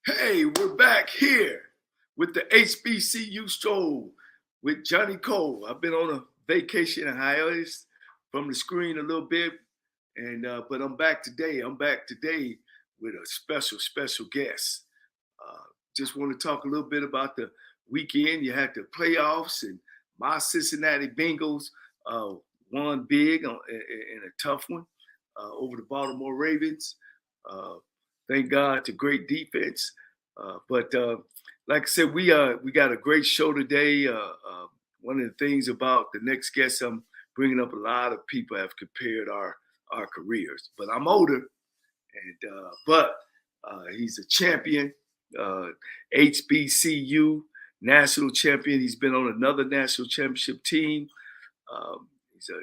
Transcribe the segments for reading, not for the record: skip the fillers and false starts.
Hey, we're back here with the HBCU Stroll with Johnny Cole. I've been on a vacation and hiatus from the screen a little bit, and but I'm back today. I'm back today with a special guest. Uh, just want to talk a little bit about the weekend. You had the playoffs, and my Cincinnati Bengals won big in a tough one over the Baltimore Ravens. Uh, Thank God to great defense. But like I said, we got a great show today. One of the things about the next guest I'm bringing up, a lot of people have compared our careers, but I'm older, and but he's a champion, HBCU national champion. He's been on another national championship team. He's a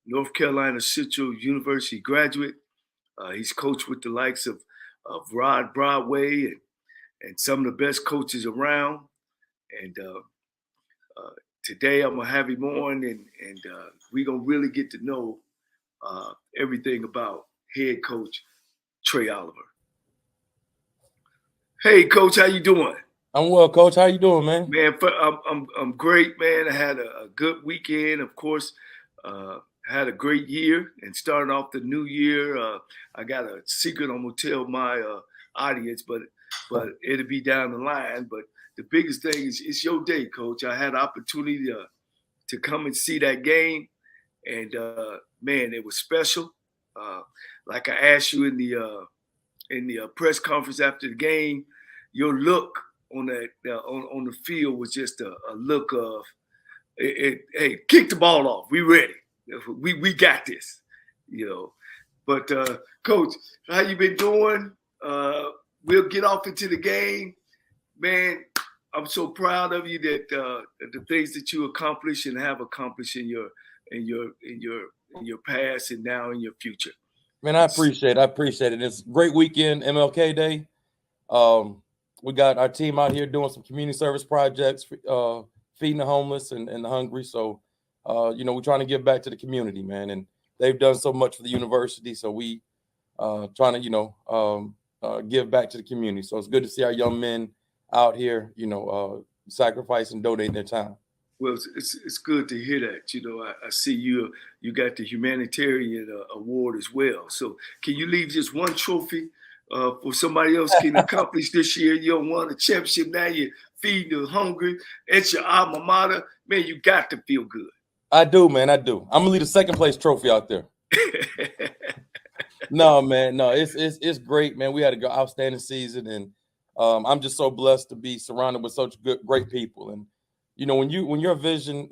North Carolina Central University graduate. He's coached with the likes of Rod Broadway and some of the best coaches around. And today I'm gonna have him on, and we're gonna really get to know everything about head coach Trei Oliver. Hey, coach, how you doing? I'm well, Coach. How you doing, man? Man, I'm great, man. I had a good weekend, of course. Had a great year, and starting off the new year, I got a secret I'm gonna tell my audience, but it'll be down the line. But the biggest thing is it's your day, Coach. I had the opportunity to come and see that game, and man, it was special. Like I asked you in the press conference after the game, your look on that on the field was just a look of, hey, kick the ball off. We ready. We got this, you know. But Coach, how you been doing? We'll get off into the game, man. I'm so proud of you that the things that you accomplished and have accomplished in your past and now in your future. Man, I appreciate it. It's a great weekend, MLK Day. We got our team out here doing some community service projects, feeding the homeless and the hungry. So, we're trying to give back to the community, man. And they've done so much for the university. So we trying to, give back to the community. So it's good to see our young men out here, sacrifice and donate their time. Well, it's good to hear that. You know, I see you got the humanitarian award as well. So can you leave just one trophy for somebody else can accomplish this year? You don't want a championship now. You're feeding the hungry. It's your alma mater. Man, you got to feel good. I do, man. I do. I'm gonna leave a second place trophy out there. No, man. No, it's great, man. We had an outstanding season, and I'm just so blessed to be surrounded with such great people. And when your vision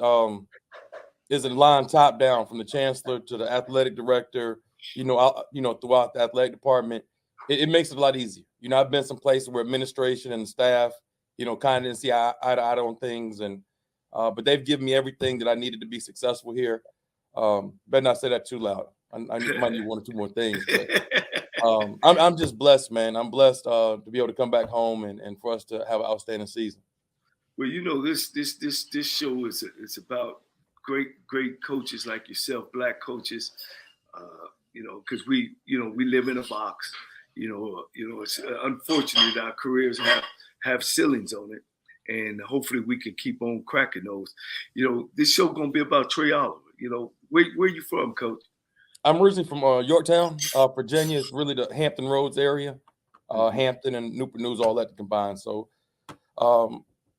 is in line top down from the chancellor to the athletic director, throughout the athletic department, it makes it a lot easier. I've been some places where administration and staff, kind of didn't see eye to eye on things, and but they've given me everything that I needed to be successful here. Better not say that too loud. I might need one or two more things. But, I'm just blessed, man. I'm blessed to be able to come back home and for us to have an outstanding season. Well, this show is about great coaches like yourself, black coaches. Because we live in a box. It's unfortunate that our careers have ceilings on it, and hopefully we can keep on cracking those. This show gonna be about Trei Oliver. Where you from, Coach? I'm originally from Yorktown, Virginia. It's really the Hampton Roads area, Hampton and Newport News, all that combined. So,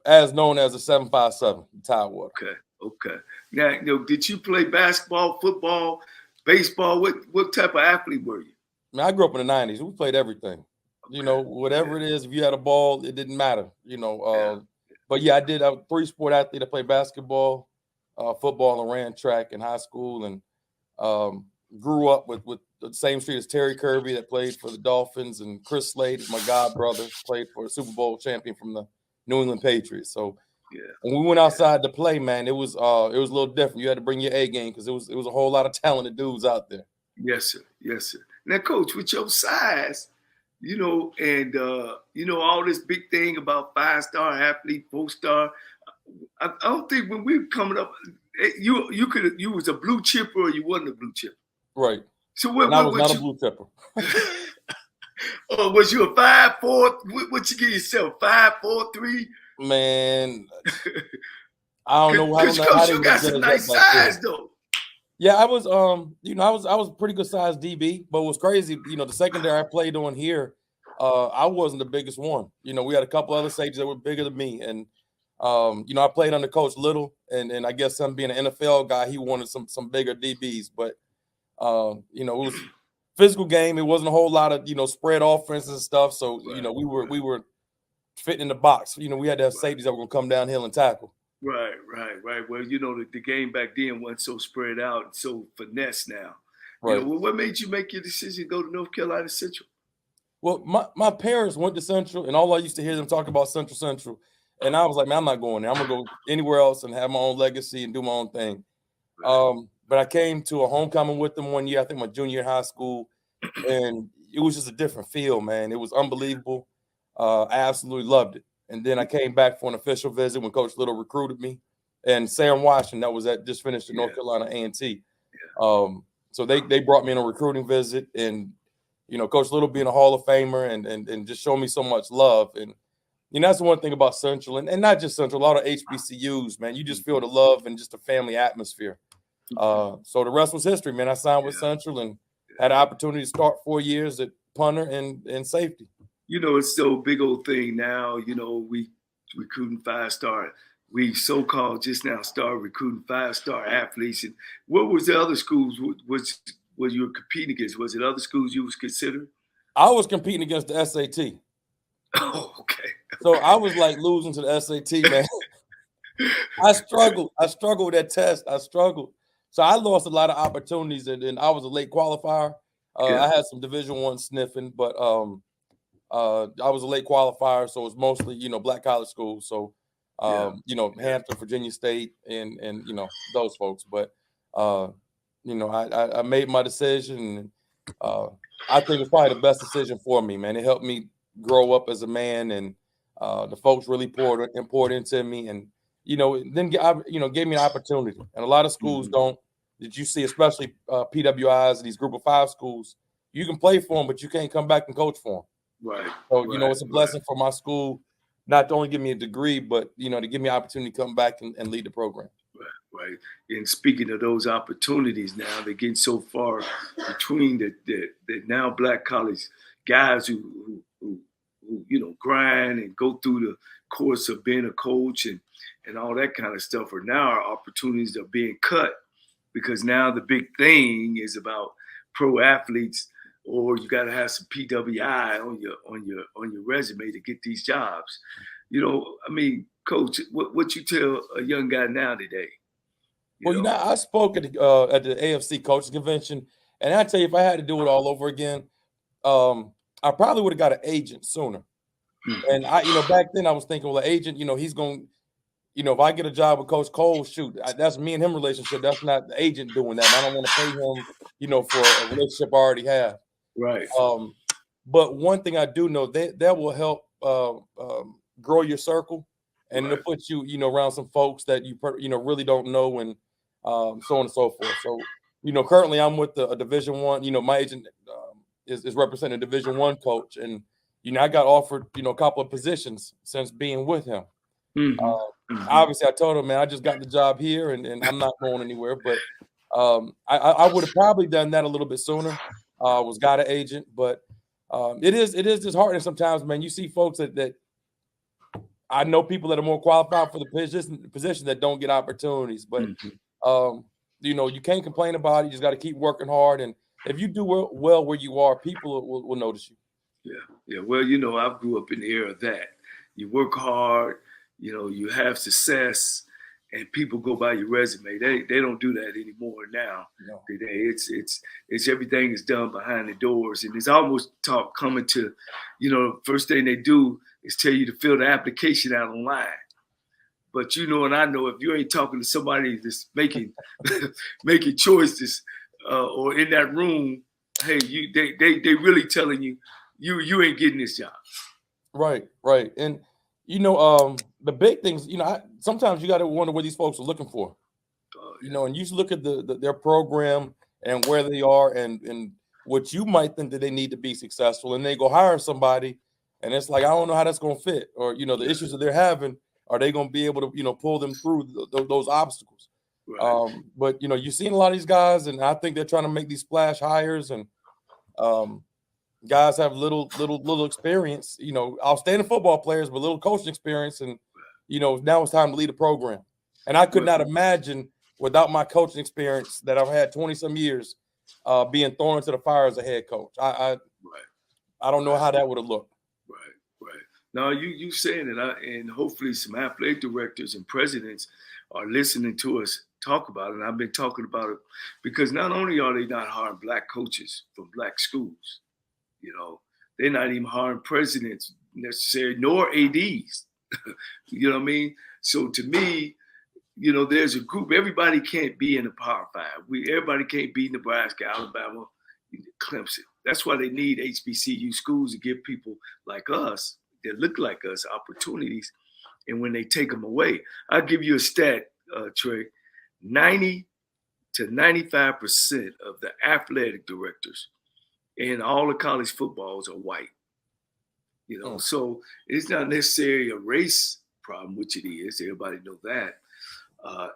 as known as the 757, Tidewater. Okay. Now, did you play basketball, football, baseball? What type of athlete were you? Man, I grew up in the 90s. We played everything. Okay. Whatever it is, if you had a ball, it didn't matter. But yeah, I did. I was a 3-sport athlete. I played basketball, football, and ran track in high school, and grew up with the same street as Terry Kirby that played for the Dolphins, and Chris Slade, my god brother, played for the Super Bowl champion from the New England Patriots. So when we went outside to play, man, it was a little different. You had to bring your A game because it was a whole lot of talented dudes out there. Yes, sir. Now, Coach, with your size, and all this big thing about 5-star athlete, 4-star. I don't think when we were coming up, you was a blue chipper or you wasn't a blue chipper. Right. So I was not a blue chipper. Oh, was you a 5'4"? What you give yourself? 5'4", 3"? Man, I don't know. I don't Because know how Coach, they you would have got some judged that nice back then. size though. Yeah, I was I was a pretty good sized DB, but it was crazy. The secondary I played on here, I wasn't the biggest one. We had a couple other safeties that were bigger than me, and I played under Coach Little, and I guess him being an NFL guy, he wanted some bigger DBs, but it was physical game. It wasn't a whole lot of spread offense and stuff. So Right, we were fitting in the box. We had to have safeties that were gonna come downhill and tackle. right. Well, the game back then wasn't so spread out and so finesse now. Right. What made you make your decision to go to North Carolina Central? Well, my parents went to Central, and all I used to hear them talk about Central, and I was like, man, I'm not going there. I'm gonna go anywhere else and have my own legacy and do my own thing. But I came to a homecoming with them one year, I think my junior year in high school, and it was just a different feel, man. It was unbelievable. I absolutely loved it. And then I came back for an official visit when Coach Little recruited me, and Sam Washington, that was just finished at North Carolina A&T. So they brought me on a recruiting visit, and Coach Little being a Hall of Famer and just showing me so much love. And that's the one thing about Central, and not just Central, a lot of HBCUs, man. You just feel the love and just the family atmosphere. So the rest was history, man. I signed with Central and had an opportunity to start 4 years at punter and safety. It's so big old thing now. We recruiting 5-star. We so-called just now started recruiting 5-star athletes. And what was the other schools was you were competing against? Was it other schools you was considering? I was competing against the SAT. Oh, okay. So I was like losing to the SAT, man. I struggled with that test. I struggled. So I lost a lot of opportunities, and I was a late qualifier. I had some Division I sniffing, but I was a late qualifier, so it was mostly black college schools. So Hampton, Virginia State, and those folks. But I made my decision, and I think it's probably the best decision for me, man. It helped me grow up as a man, and the folks really poured into me, and then gave me an opportunity. And a lot of schools don't. That you see, especially PWIs and these Group of 5 schools, you can play for them, but you can't come back and coach for them. Right. So it's a blessing for my school, not to only give me a degree, but to give me an opportunity to come back and lead the program. Right. And speaking of those opportunities, now they're getting so far between that now black college guys who grind and go through the course of being a coach and all that kind of stuff are now our opportunities are being cut, because now the big thing is about pro athletes, or you got to have some PWI on your resume to get these jobs. Coach, what you tell a young guy now today? I spoke at the AFC Coaches Convention, and I tell you, if I had to do it all over again, I probably would have got an agent sooner. And I, back then I was thinking, well, the agent, he's going, if I get a job with Coach Cole, shoot, that's me and him relationship. That's not the agent doing that. And I don't want to pay him, for a relationship I already have. Right. But one thing I do know, that will help grow your circle, and it'll put you, around some folks that you really don't know, and so on and so forth. So, currently I'm with a Division I. My agent is representing a Division I coach, and I got offered a couple of positions since being with him. Obviously, I told him, man, I just got the job here, and I'm not going anywhere. But I would have probably done that a little bit sooner. Got an agent, but it is disheartening sometimes, man. You see folks that I know, people that are more qualified for the position that don't get opportunities, but you can't complain about it. You just got to keep working hard, and if you do well where you are, people will notice you. Yeah. Well, I grew up in the era of that. You work hard, you have success, and people go by your resume. They don't do that anymore now. No. Today, it's everything is done behind the doors, and it's almost coming to, first thing they do is tell you to fill the application out online. But and I know, if you ain't talking to somebody that's making choices or in that room, hey, they really telling you you ain't getting this job. Right. And the big things, sometimes you got to wonder what these folks are looking for. And you look at their program and where they are and what you might think that they need to be successful, and they go hire somebody, and it's like, I don't know how that's going to fit, or the issues that they're having, are they going to be able to pull them through those obstacles? Right. But you've seen a lot of these guys, and I think they're trying to make these splash hires, and guys have little experience, outstanding football players, but little coaching experience, and now it's time to lead a program. And I could not imagine, without my coaching experience that I've had 20 some years, being thrown into the fire as a head coach. I don't know how that would have looked. Right. Now you saying it, and hopefully some athletic directors and presidents are listening to us talk about it. And I've been talking about it because not only are they not hiring black coaches from black schools, they're not even hiring presidents necessarily, nor ADs. You know what I mean? So to me, there's a group. Everybody can't be in the Power Five. Everybody can't be Nebraska, Alabama, Clemson. That's why they need HBCU schools to give people like us that look like us opportunities. And when they take them away, I'll give you a stat, Trey. 90 to 95% of the athletic directors in all the college footballs are white. So it's not necessarily a race problem, which it is. Everybody know that.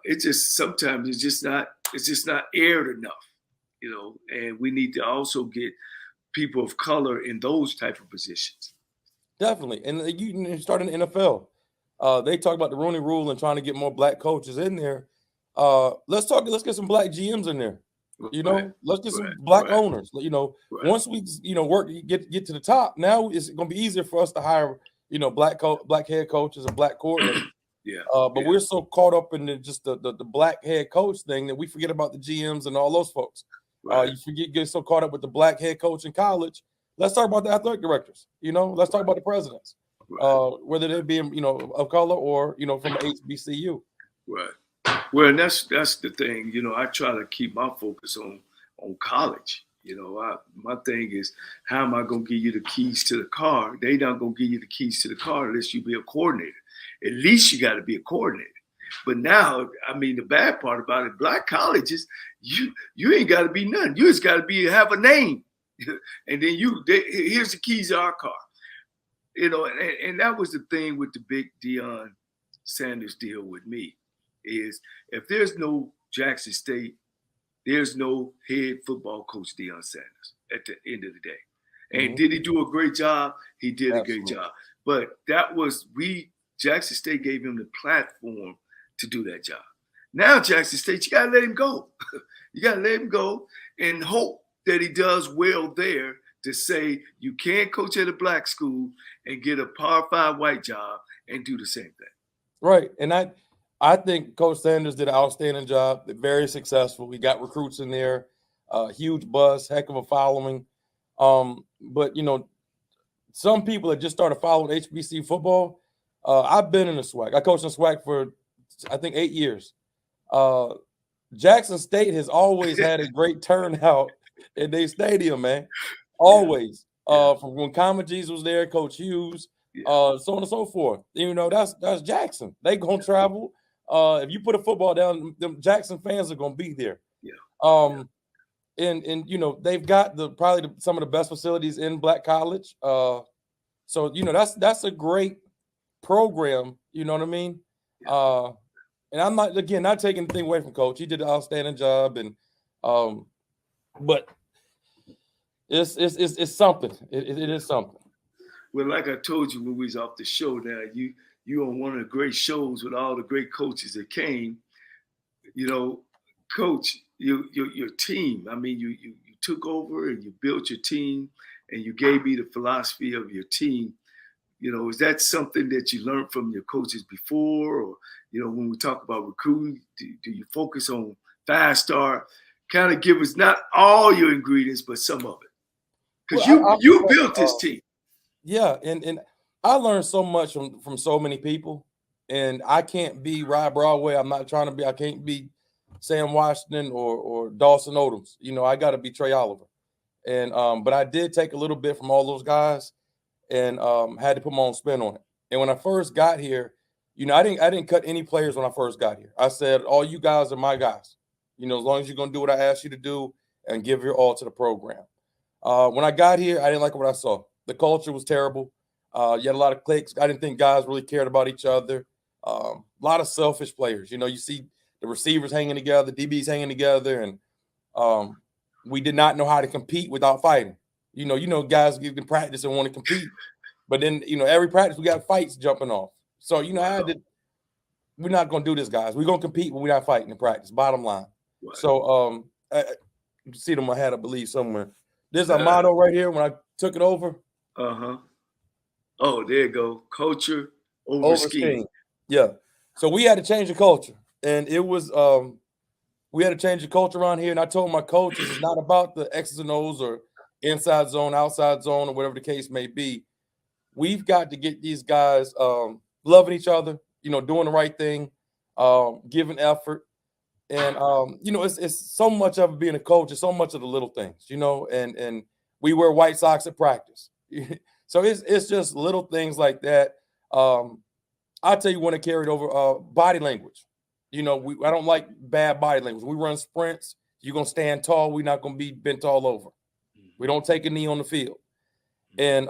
It's just sometimes it's just not aired enough, and we need to also get people of color in those type of positions. Definitely. And you start in the NFL. They talk about the Rooney Rule and trying to get more black coaches in there. Let's get some black GMs in there. Let's get some black owners. Once we work get to the top, now it's going to be easier for us to hire black head coaches and black coordinators. But we're so caught up in the black head coach thing that we forget about the GMs and all those folks. You get so caught up with the black head coach in college. Let's talk about the athletic directors. Let's talk about the presidents, whether they be of color or from HBCU. Right. Well, and that's the thing. I try to keep my focus on college. My thing is, how am I going to give you the keys to the car? They not going to give you the keys to the car unless you be a coordinator. At least you got to be a coordinator. But now, the bad part about it, black colleges, you ain't got to be nothing. You just got to have a name, and then here's the keys to our car. And that was the thing with the big Deion Sanders deal with me, is if there's no Jackson State, there's no head football coach Deion Sanders at the end of the day. And did he do a great job? He did a great job. But Jackson State gave him the platform to do that job. Now Jackson State, you got to let him go. You got to let him go and hope that he does well there to say you can't coach at a black school and get a Power 5 white job and do the same thing. Right. And I think Coach Sanders did an outstanding job. Very successful. We got recruits in there, huge buzz, heck of a following. But some people that just started following HBC football. I've been in the SWAC. I coached in SWAC for, I think, 8 years. Jackson State has always had a great turnout in their stadium, man. Always. From when Comagese was there, Coach Hughes, so on and so forth. That's Jackson. They gonna travel. If you put a football down, them Jackson fans are gonna be there. And they've got some of the best facilities in Black College. So that's a great program. You know what I mean? And I'm not taking anything away from Coach. He did an outstanding job, and but it's something. It is something. Well, like I told you when we was off the show, now you on one of the great shows with all the great coaches that came. Coach, your team. You took over and you built your team, and you gave me the philosophy of your team. Is that something that you learned from your coaches before, or when we talk about recruiting, do you focus on 5-star? Kind of give us not all your ingredients, but some of it, because you built this team. Yeah, and I learned so much from so many people, and I can't be Rod Broadway. I'm not trying to be. I can't be Sam Washington or Dawson Odoms. I got to be Trey Oliver, and but I did take a little bit from all those guys, and had to put my own spin on it. And when I first got here, I didn't cut any players when I first got here. I said, all you guys are my guys. As long as you're gonna do what I asked you to do and give your all to the program. When I got here, I didn't like what I saw. The culture was terrible. You had a lot of cliques. I didn't think guys really cared about each other. A lot of selfish players. You see the receivers hanging together, DBs hanging together, and we did not know how to compete without fighting. Guys you can practice and want to compete, but then every practice we got fights jumping off. So we're not going to do this, guys. We're going to compete, but we're not fighting in practice. Bottom line. Right. So you see them I had, I believe, somewhere. There's a motto right here when I took it over. Oh, there you go. Culture over scheme. Yeah. So we had to change the culture, and it was we had to change the culture around here. And I told my coaches it's not about the X's and O's or inside zone, outside zone, or whatever the case may be. We've got to get these guys loving each other, doing the right thing, giving effort. And it's so much of it being a coach. It's so much of the little things, and we wear white socks at practice. So it's just little things like that. I'll tell you when it carried over body language. I don't like bad body language. We run sprints. You're going to stand tall. We're not going to be bent all over. We don't take a knee on the field. And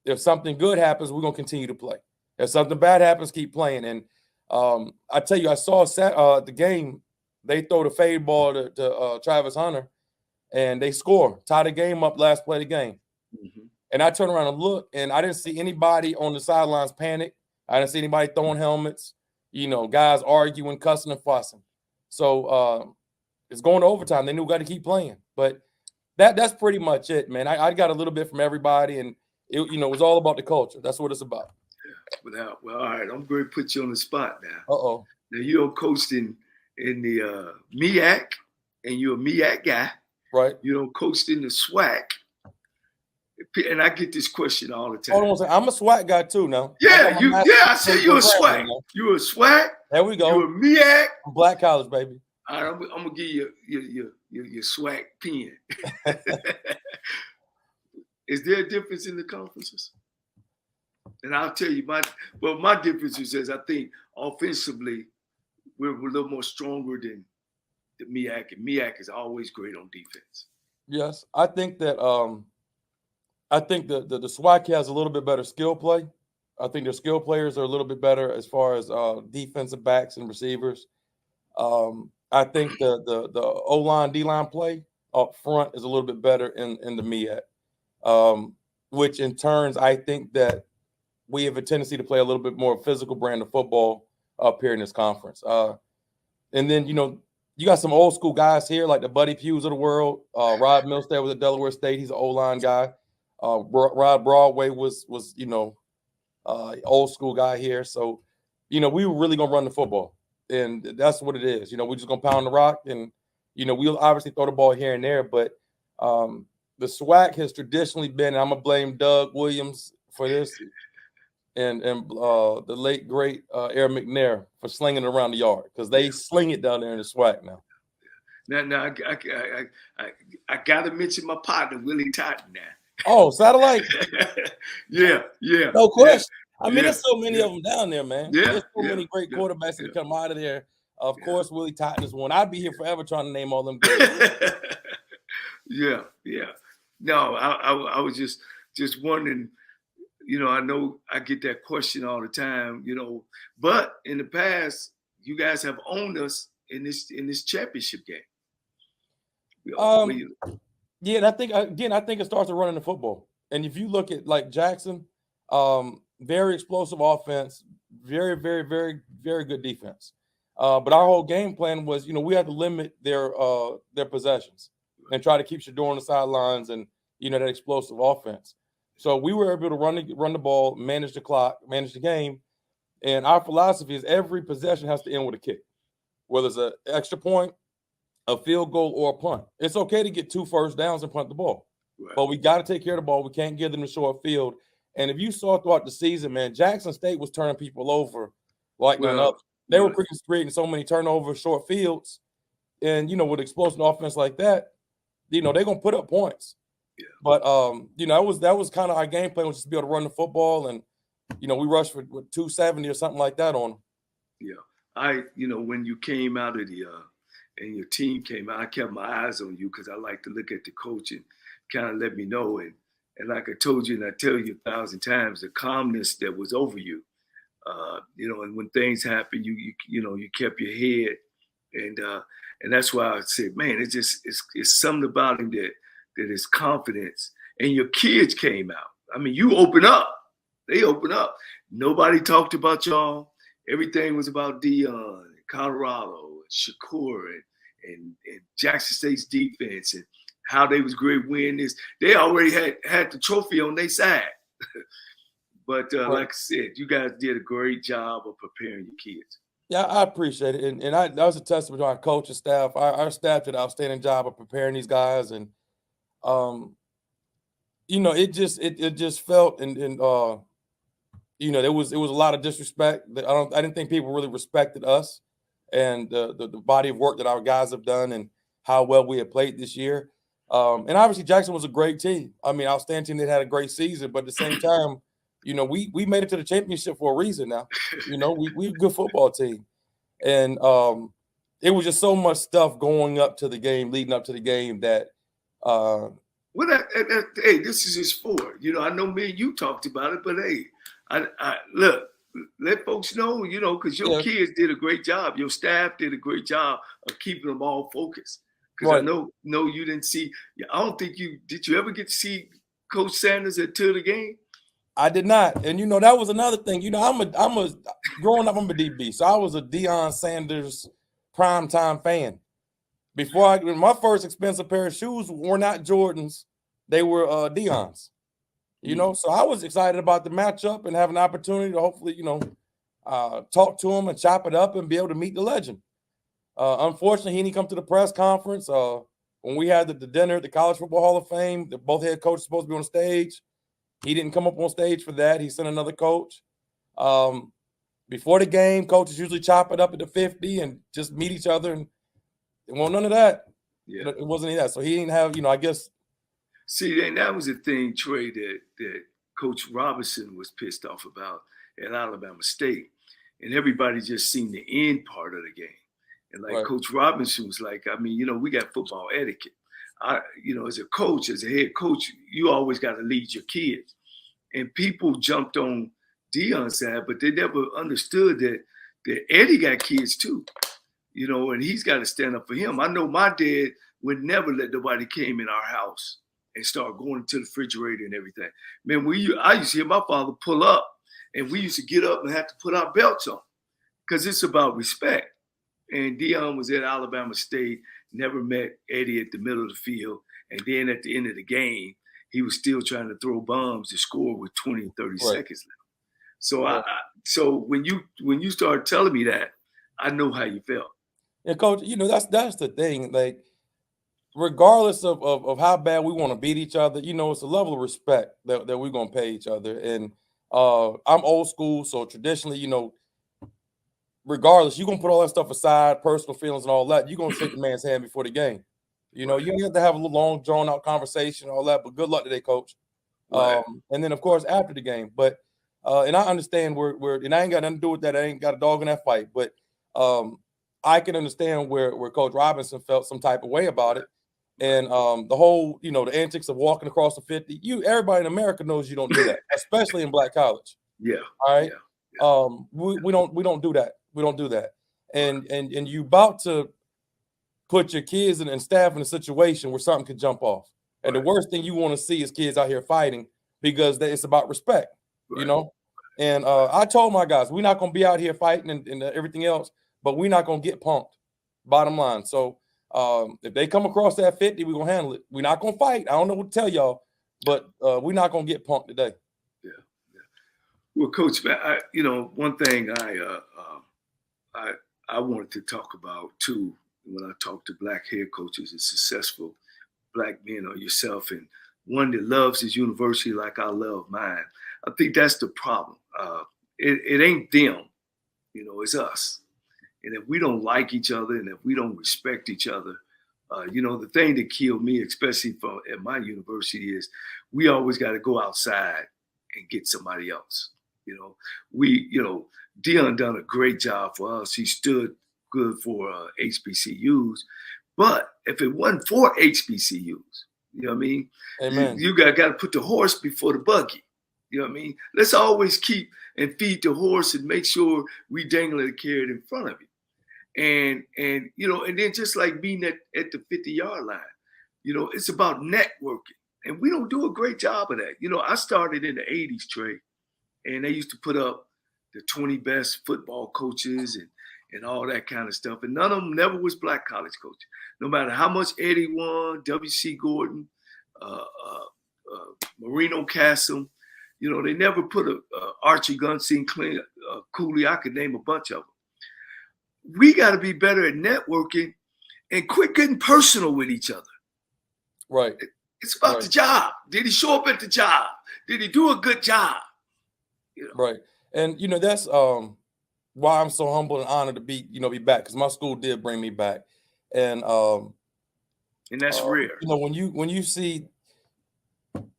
if something good happens, we're going to continue to play. If something bad happens, keep playing. And I tell you, I saw the game. They throw the fade ball to Travis Hunter, and they score. Tie the game up last play of the game. Mm-hmm. And I turned around and looked, and I didn't see anybody on the sidelines panic. I didn't see anybody throwing helmets, guys arguing, cussing, and fussing. So it's going to overtime. They knew we got to keep playing. But that's pretty much it, man. I got a little bit from everybody, and it was all about the culture. That's what it's about. Yeah. Well, all right. I'm going to put you on the spot now. Uh-oh. Now, you're coaching in the MEAC, and you're a MEAC guy. Right. Coached in the SWAC. And I get this question all the time. Hold on, I'm a SWAC guy too now. Yeah, I said you're a SWAC. You're a SWAC. There we go. You're a MEAC. I'm Black College, baby. All right, I'm gonna give you your SWAC pen. Is there a difference in the conferences? And I'll tell you my difference is I think offensively we're a little more stronger than the MEAC, and MEAC is always great on defense. Yes, I think that the SWAC has a little bit better skill play. I think their skill players are a little bit better as far as defensive backs and receivers. I think the O-line, D-line play up front is a little bit better in the MEAC, which in turns I think that we have a tendency to play a little bit more physical brand of football up here in this conference. And then, you got some old school guys here like the Buddy Pughs of the world. Rod Milstead was at Delaware State. He's an O-line guy. Rod Broadway was old school guy here. So, we were really going to run the football. And that's what it is. We're just going to pound the rock. And, we'll obviously throw the ball here and there. But the SWAC has traditionally been, and I'm going to blame Doug Williams for this, and the late, great Aaron McNair for slinging it around the yard, because they sling it down there in the SWAC now. Now I got to mention my partner, Willie Totten now. Oh, satellite. Yeah. No question. I mean, there's so many of them down there, man. Yeah. There's so many great quarterbacks that come out of there. Of course, Willie Totten is one. I'd be here forever trying to name all them guys. Yeah. No, I was just wondering, I know I get that question all the time, but in the past, you guys have owned us in this championship game. Yeah, and I think it starts with running the football. And if you look at like Jackson, very explosive offense, very, very, very, very good defense. But our whole game plan was, we had to limit their possessions and try to keep Shador on the sidelines and, that explosive offense. So we were able to run the ball, manage the clock, manage the game. And our philosophy is every possession has to end with a kick, whether it's an extra point, a field goal, or a punt. It's okay to get 2 first downs and punt the ball. Right. But we got to take care of the ball. We can't give them the short field. And if you saw throughout the season, man, Jackson State was turning people over like none other. They were creating so many turnovers, short fields. And, with explosive offense like that, they're going to put up points. Yeah. But, that was kind of our game plan, was just to be able to run the football. And, we rushed for 270 or something like that on them. Yeah. When you came out of and your team came out, I kept my eyes on you because I like to look at the coaching. kind of let me know. And like I told you, and I tell you 1,000 times, the calmness that was over you, and when things happen, you kept your head, and that's why I said, man, it's something about him that is confidence. And your kids came out. I mean, you open up. They open up. Nobody talked about y'all. Everything was about Dion, Colorado, and Shakur, and Jackson State's defense, and how they was great win this. They already had the trophy on their side. But like I said, you guys did a great job of preparing your kids. Yeah, I appreciate it. And that was a testament to our coaching staff. Our staff did an outstanding job of preparing these guys. And, it just felt, and there was a lot of disrespect. I didn't think people really respected us and the body of work that our guys have done and how well we have played this year. And obviously Jackson was a great team. I mean, outstanding team that had a great season, but at the same time, we made it to the championship for a reason now. We're a good football team. And it was just so much stuff going up to the game, leading up to the game that hey, this is his sport. I know me and you talked about it, but hey, I look, let folks know, because your kids did a great job. Your staff did a great job of keeping them all focused. Because I know you didn't see. I don't think did you ever get to see Coach Sanders until the game? I did not, and that was another thing. I'm a growing up, I'm a DB, so I was a Deion Sanders primetime fan. My first expensive pair of shoes were not Jordans; they were Deion's. So I was excited about the matchup and have an opportunity to hopefully, talk to him and chop it up and be able to meet the legend. Unfortunately, he didn't come to the press conference. When we had the dinner at the College Football Hall of Fame, both head coaches were supposed to be on stage. He didn't come up on stage for that. He sent another coach. Before the game, coaches usually chop it up at the 50 and just meet each other. And there wasn't none of that. Yeah. It wasn't any of that. So he didn't have, I guess. See, and that was the thing, Trey, that Coach Robinson was pissed off about at Alabama State. And everybody just seen the end part of the game. And Coach Robinson was like, I mean, we got football etiquette. As a coach, as a head coach, you always got to lead your kids. And people jumped on Deion's side, but they never understood that Eddie got kids too, and he's got to stand up for him. I know my dad would never let nobody came in our house and start going to the refrigerator and everything. Man, I used to hear my father pull up, and we used to get up and have to put our belts on because it's about respect. And Deion was at Alabama State, never met Eddie at the middle of the field. And then at the end of the game, he was still trying to throw bombs to score with 20 and 30 seconds left. So so when you started telling me that, I know how you felt. And Coach, that's the thing. Like, regardless of how bad we want to beat each other, it's a level of respect that we're gonna pay each other. And I'm old school, so traditionally, regardless, you're going to put all that stuff aside, personal feelings and all that. You're going to shake the man's hand before the game. You have to have a little long, drawn-out conversation and all that, but good luck today, Coach. Right. And then, of course, after the game. But and I understand where and I ain't got nothing to do with that. I ain't got a dog in that fight. But I can understand where Coach Robinson felt some type of way about it. And the whole, the antics of walking across the 50. Everybody in America knows you don't do that, especially in black college. Yeah. All right. Yeah. We don't do that. We don't do that. And you about to put your kids and staff in a situation where something could jump off. And the worst thing you want to see is kids out here fighting because it's about respect, And I told my guys, we're not going to be out here fighting and everything else, but we're not going to get punked, bottom line. So if they come across that 50, we're going to handle it. We're not going to fight. I don't know what to tell y'all, but we're not going to get punked today. Yeah. Well, Coach, one thing I wanted to talk about too when I talk to black head coaches and successful black men or yourself, and one that loves his university like I love mine. I think that's the problem. It ain't them, it's us. And if we don't like each other and if we don't respect each other, the thing that killed me, especially at my university, is we always got to go outside and get somebody else. Dion done a great job for us. He stood good for HBCUs. But if it wasn't for HBCUs, You know what I mean? Amen. You got to put the horse before the buggy. You know what I mean? Let's always keep and feed the horse and make sure we dangle the carrot in front of it. And you know, and then just like being at the 50-yard line, you know, it's about networking. And we don't do a great job of that. You know, I started in the 80s, Trey, and they used to put up the 20 best football coaches and all that kind of stuff. And none of them never was black college coaches. No matter how much Eddie won, W.C. Gordon, Marino Castle, you know, they never put a Archie Gunstein, Clint Cooley. I could name a bunch of them. We got to be better at networking and quit getting personal with each other. Right. It's about the job. Did he show up at the job? Did he do a good job? You know? Right. And, you know, that's why I'm so humble and honored to be back, because my school did bring me back. And that's rare. You know, when you see,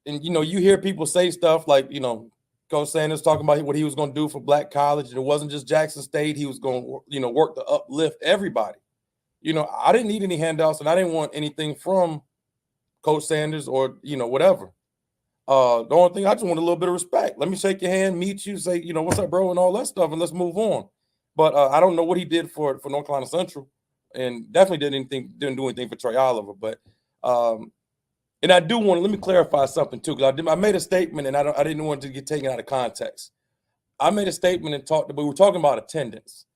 and, you know, you hear people say stuff like, you know, Coach Sanders talking about what he was going to do for black college. And it wasn't just Jackson State. He was going to, you know, work to uplift everybody. You know, I didn't need any handouts and I didn't want anything from Coach Sanders or, you know, whatever. The only thing, I just want a little bit of respect. Let me shake your hand, meet you, say, you know, what's up, bro, and all that stuff, and let's move on. But I don't know what he did for North Carolina Central, and definitely didn't do anything for Trei Oliver. But and I do want to, let me clarify something too, because I made a statement and I didn't want it to get taken out of context. I made a statement and we were talking about attendance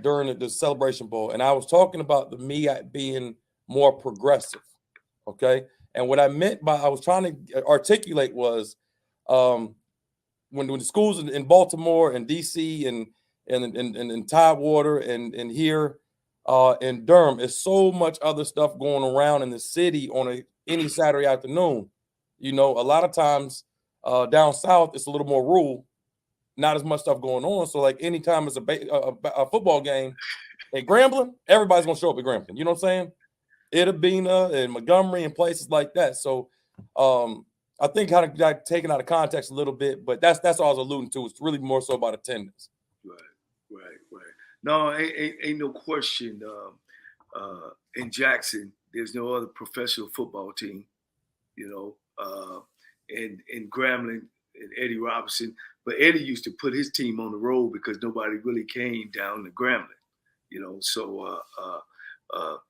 during the Celebration Bowl, and I was talking about me being more progressive. Okay. And what I meant by I was trying to articulate was when the schools in Baltimore and DC and Tidewater and here in Durham, is so much other stuff going around in the city on any Saturday afternoon. You know, a lot of times down south, it's a little more rural, not as much stuff going on. So like anytime it's a football game at Grambling, everybody's going to show up at Grambling. You know what I'm saying? Itabena and Montgomery and places like that. So I think kind of got taken out of context a little bit, but that's all I was alluding to. It's really more so about attendance. Right. No, ain't no question. In Jackson, there's no other professional football team, you know, and in Grambling and Eddie Robinson. But Eddie used to put his team on the road because nobody really came down to Grambling, you know. So,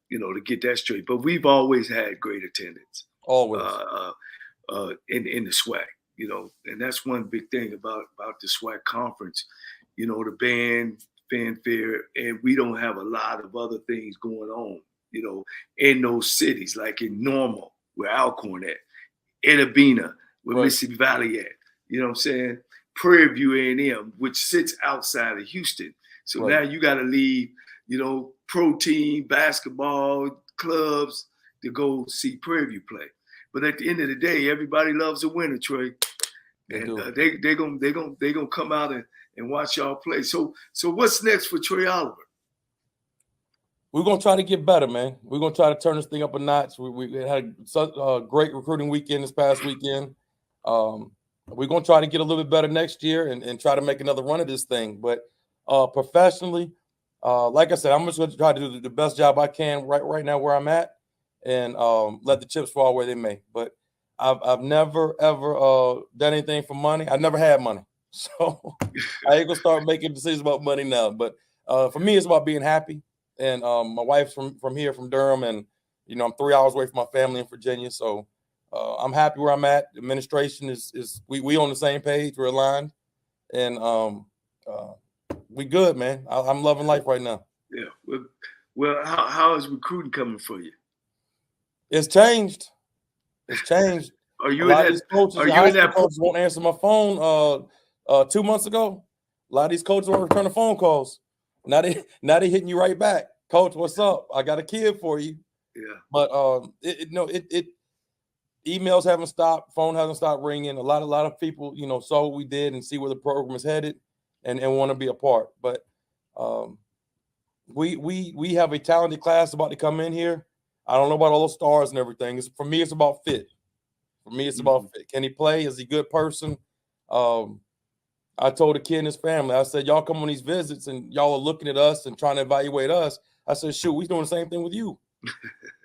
you know, to get that straight. But we've always had great attendance. Always. In the SWAC, you know, and that's one big thing about the SWAC conference, you know, the band, fanfare, and we don't have a lot of other things going on, you know, in those cities, like in Normal, where Alcorn at, Itabena, where Mississippi Valley at, you know what I'm saying? Prairie View A&M, which sits outside of Houston. So now you got to leave, you know, pro team, basketball, clubs to go see Prairie View play. But at the end of the day, everybody loves a winner, Trey. And they're gonna come out and watch y'all play. So what's next for Trei Oliver? We're gonna try to get better, man. We're gonna try to turn this thing up a notch. We had a great recruiting weekend this past weekend. We're gonna try to get a little bit better next year and try to make another run of this thing. But professionally, like I said, I'm just gonna try to do the best job I can right now where I'm at, and let the chips fall where they may. But I've never ever done anything for money. I never had money, so I ain't gonna start making decisions about money now. But for me, it's about being happy. And my wife's from here, from Durham, and you know I'm 3 hours away from my family in Virginia. So I'm happy where I'm at. The administration is we on the same page. We're aligned, and we good, man. I'm loving life right now. Yeah. Well, how is recruiting coming for you? It's changed. It's changed. Are you in that? Coaches won't answer my phone 2 months ago. A lot of these coaches won't return the phone calls. Now they hitting you right back. Coach, what's up? I got a kid for you. Yeah. But emails haven't stopped, phone hasn't stopped ringing. A lot of people, you know, saw what we did and see where the program is headed and want to be a part. But we have a talented class about to come in here. I don't know about all those stars and everything. For me, it's about fit. For me, it's about fit. Can he play? Is he a good person? I told the kid and his family, I said, y'all come on these visits and y'all are looking at us and trying to evaluate us. I said, shoot, we're doing the same thing with you.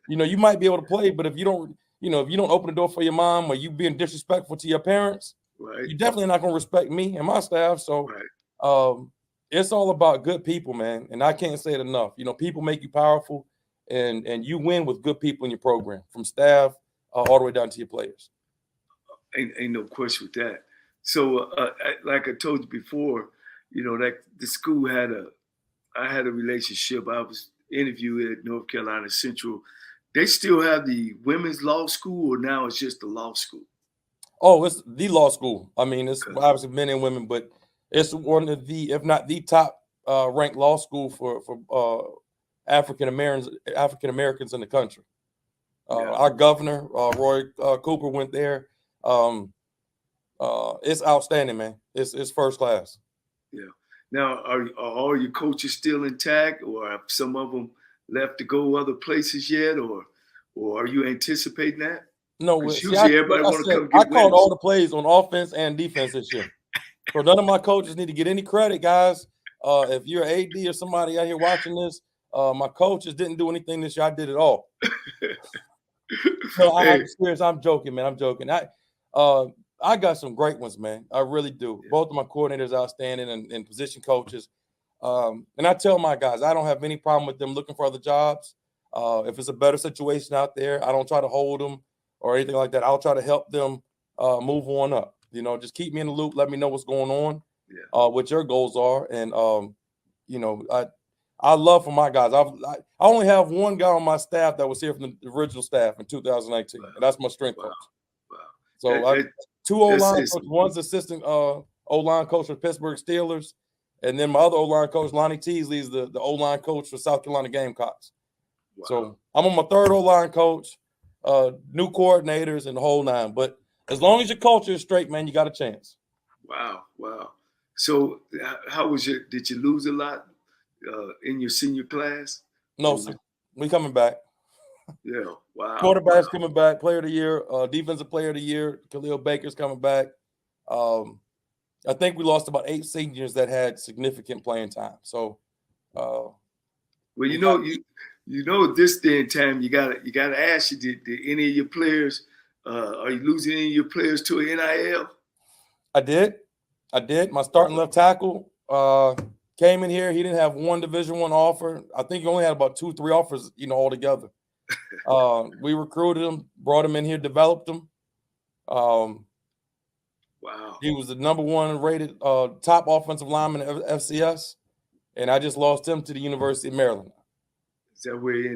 You know, you might be able to play, but if you don't, if you don't open the door for your mom or you being disrespectful to your parents, Right. you're definitely not going to respect me and my staff. So it's all about good people, man. And I can't say it enough. People make you powerful, and you win with good people in your program, from staff all the way down to your players. Ain't no question with that. So, like I told you before, that the school I had a relationship. I was interviewed at North Carolina Central. They still have the women's law school, or now it's just the law school? Oh, it's the law school. I mean, it's obviously men and women, but it's one of the, if not the top ranked law school for African Americans in the country. Our governor, Roy Cooper, went there. It's outstanding, man. It's first class. Yeah. Now, are all your coaches still intact, or have some of them left to go other places yet, or are you anticipating that? No, usually everybody want to come get I called wins. all the plays on offense and defense this year. So none of my coaches need to get any credit, guys. If you're an AD or somebody out here watching this, my coaches didn't do anything this year. I did it all. So I'm serious. I'm joking, man. I'm joking. I got some great ones, man. I really do. Yeah. Both of my coordinators outstanding and position coaches. And I tell my guys, I don't have any problem with them looking for other jobs. If it's a better situation out there, I don't try to hold them or anything like that. I'll try to help them move on up. Just keep me in the loop. Let me know what's going on, what your goals are. And, I love for my guys. I only have one guy on my staff that was here from the original staff in 2019. Wow. And that's my strength coach. Wow. So I two O-line coaches. One's assistant O-line coach for Pittsburgh Steelers. And then my other O-line coach, Lonnie Teasley, is the O-line coach for South Carolina Gamecocks. Wow. So I'm on my third O-line coach, new coordinators, and the whole nine. But as long as your culture is straight, man, you got a chance. Wow. So how was did you lose a lot in your senior class? No, sir. We coming back. Yeah, wow. Quarterback's coming back, player of the year, defensive player of the year, Khalil Baker's coming back. I think we lost about 8 seniors that had significant playing time. So well, this day and time you gotta ask you, did any of your players are you losing any of your players to an NIL? I did. My starting left tackle came in here. He didn't have one Division I offer. I think he only had about 2-3 offers, altogether. We recruited him, brought him in here, developed him. Wow. He was the number 1 rated top offensive lineman at FCS, and I just lost him to the University of Maryland. Is that where you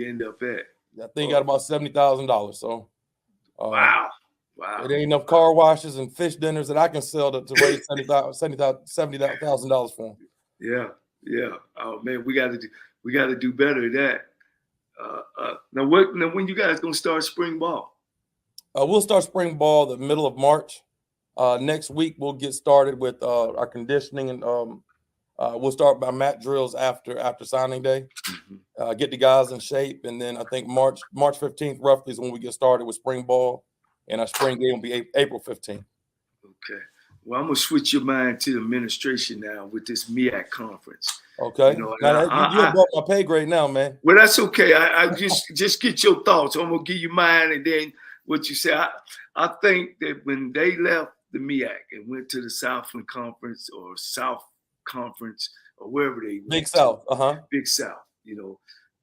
end up at? I think he got about $70,000. So wow. It ain't enough car washes and fish dinners that I can sell to raise $70,000 for him. Yeah. Oh man, we got to do better at that. Now when you guys gonna start spring ball? We'll start spring ball the middle of March. Next week we'll get started with our conditioning, and we'll start by mat drills after signing day. Get the guys in shape, and then I think March 15th roughly is when we get started with spring ball. And our spring game will be April 15th. Okay. Well, I'm going to switch your mind to the administration now with this MEAC conference. Okay. You're above my pay grade now, man. Well, that's okay. I just get your thoughts. I'm going to give you mine, and then what you say. I think that when they left the MEAC and went to the Southland Conference or South Conference or wherever they went. Big South. Big South.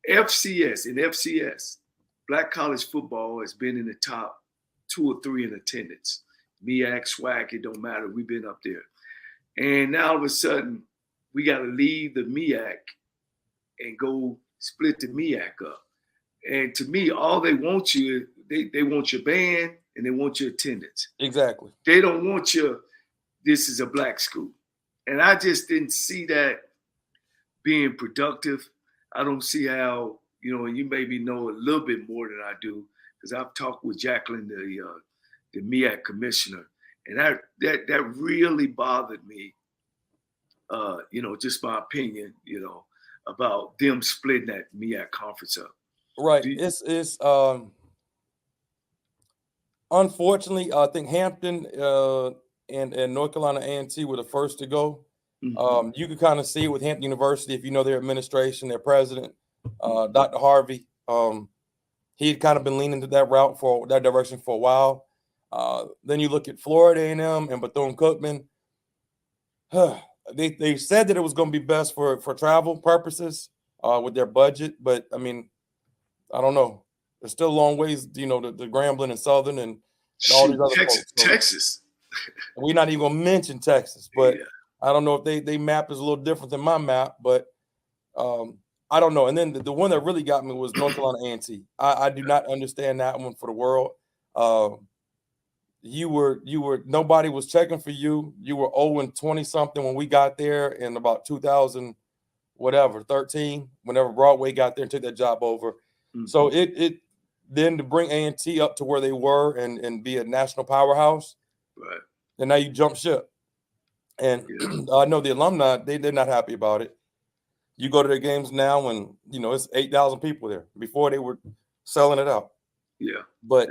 FCS, Black college football has been in the top 2 or 3 in attendance. MEAC, SWAC, it don't matter. We've been up there. And now all of a sudden, we got to leave the MEAC and go split the MEAC up. And to me, all they want they want your band and they want your attendance. Exactly. They don't want this is a black school. And I just didn't see that being productive. I don't see how, and you maybe know a little bit more than I do, because I've talked with Jacqueline, the MEAC commissioner, and that really bothered me. Just my opinion, about them splitting that MEAC conference up. Right. It's unfortunately, I think Hampton and North Carolina A&T were the first to go. Mm-hmm. You can kind of see it with Hampton University if you know their administration, their president, Dr. Harvey. He had kind of been leaning to that direction for a while. Then you look at Florida A&M and Bethune-Cookman. They said that it was going to be best for travel purposes with their budget, but I mean, I don't know. There's still a long ways, to Grambling and Southern and all these other folks. So Texas. We're not even going to mention Texas, but Yeah. I don't know if they map is a little different than my map, but I don't know. And then the one that really got me was North Carolina A&T. I do not understand that one for the world. You were nobody was checking for you. You were 0-20 something when we got there in about 2013, whenever Broadway got there and took that job over. Mm-hmm. So it then to bring A&T up to where they were and be a national powerhouse. Right. And now you jump ship. And I know the alumni, they're not happy about it. You go to their games now and, it's 8,000 people there. Before they were selling it out. Yeah. But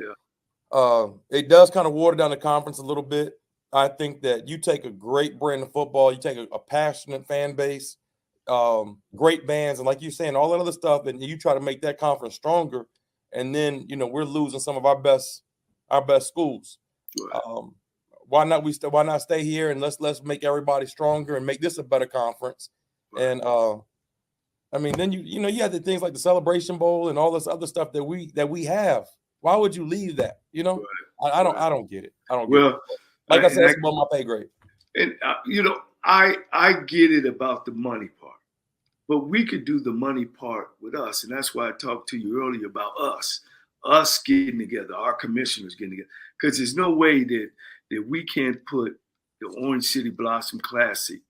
it does kind of water down the conference a little bit. I think that you take a great brand of football, you take a passionate fan base, great bands, and like you're saying, all that other stuff, and you try to make that conference stronger. And then, we're losing some of our best schools. Right. Why not stay here and let's make everybody stronger and make this a better conference. Right. And I mean, then you have the things like the Celebration Bowl and all this other stuff that we have. Why would you leave that? Right. I don't get it. I don't get it. Like I said, it's above my pay grade. And I get it about the money part, but we could do the money part with us, and that's why I talked to you earlier about us getting together, our commissioners getting together, because there's no way that we can't put the Orange City Blossom Classic,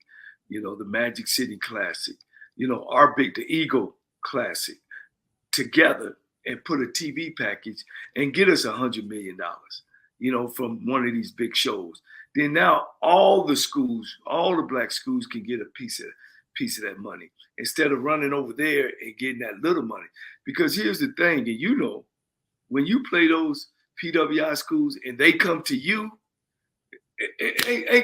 the Magic City Classic, the Eagle Classic together and put a TV package and get us $100 million, from one of these big shows. Then now all the black schools can get a piece of that money instead of running over there and getting that little money. Because here's the thing, and when you play those PWI schools and they come to you,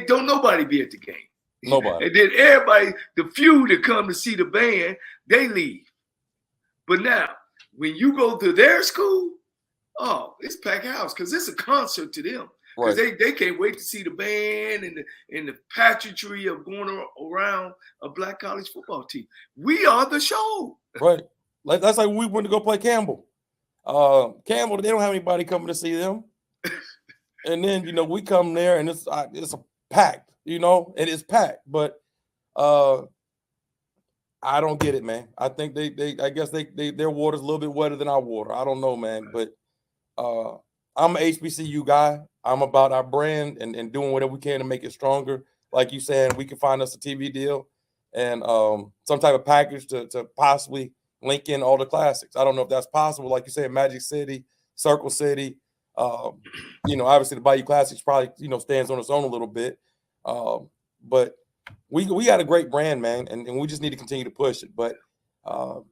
don't nobody be at the game. Nobody. And then everybody, the few that come to see the band, they leave. But now, when you go to their school, it's packed house because it's a concert to them. Because they can't wait to see the band and the pageantry of going around a black college football team. We are the show. Right. That's like when we went to go play Campbell. Campbell, they don't have anybody coming to see them. And then, we come there and it's a packed, and it's packed. But I don't get it, man. I think I guess their water's a little bit wetter than our water. I don't know, man. But I'm an HBCU guy. I'm about our brand and doing whatever we can to make it stronger. Like you saying, we can find us a TV deal and some type of package to possibly link in all the classics. I don't know if that's possible. Like you said, Magic City, Circle City. Obviously the Bayou Classics probably, stands on its own a little bit. But we got a great brand, man, and we just need to continue to push it. But I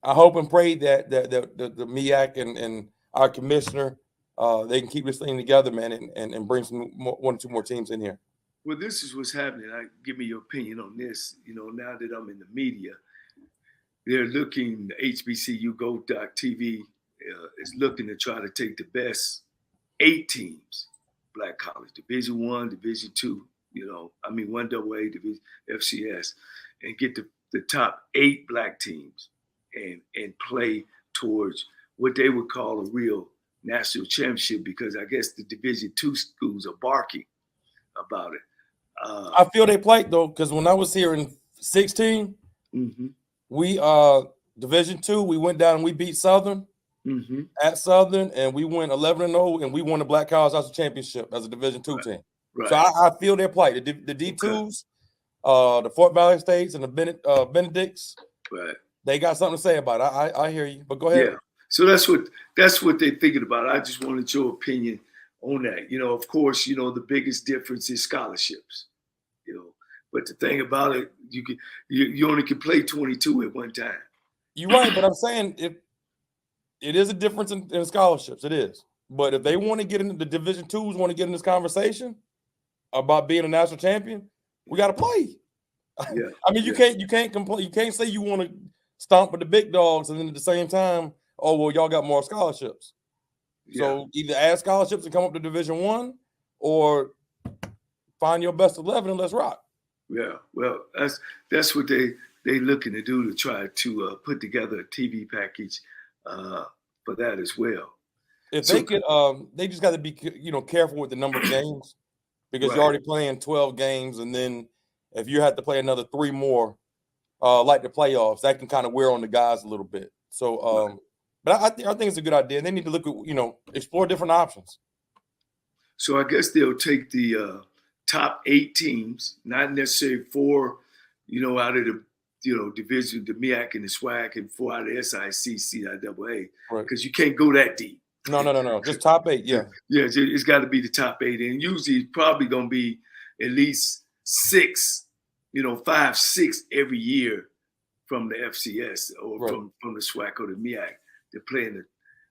hope and pray that the MEAC and our commissioner, they can keep this thing together, man, and bring one or two more teams in here. Well, this is what's happening. Give me your opinion on this. Now that I'm in the media, they're looking, HBCU Go.TV is looking to try to take the best 8 teams, black college, Division I, Division II, 1AA, Division FCS, and get the top 8 black teams and play towards what they would call a real national championship, because I guess the Division II schools are barking about it. I feel they played, though, because when I was here in 2016, we Division II, we went down and we beat Southern at Southern, and we went 11-0, and we won the Black College National Championship as a Division II team. Right. So I feel their plight. The D2s, the Fort Valley States, and the Benedicts, right? They got something to say about it. I hear you, but go ahead. Yeah. So that's what they're thinking about. I just wanted your opinion on that. Of course, the biggest difference is scholarships. But the thing about it, you only can play 22 at one time. You're right, but I'm saying it is a difference in scholarships. It is. But if they want to get into the Division IIs, want to get in this conversation about being a national champion, we got to play. Yeah. I mean, you can't complain. You can't say you want to stomp with the big dogs and then at the same time oh, well, y'all got more scholarships. Yeah. So either add scholarships and come up to Division I, or find your best 11 and let's rock. Yeah, well, that's what they looking to do, to try to put together a TV package for that as well. If So, they could, they just got to be, careful with the number of games, because you're right. already playing 12 games, and then if you have to play another 3 more, like the playoffs, that can kind of wear on the guys a little bit. So, Right. but I think it's a good idea. They need to look at, explore different options. So I guess they'll take the top 8 teams, not necessarily 4, out of the division, the MEAC and the SWAC, and 4 out of the SIC, CIAA, Right. because you can't go that deep. No. Just top 8, yeah. Yeah, it's got to be the top 8, and usually it's probably going to be at least 6, 5, 6 every year from the FCS or Right. from the SWAC or the MEAC. They're playing it.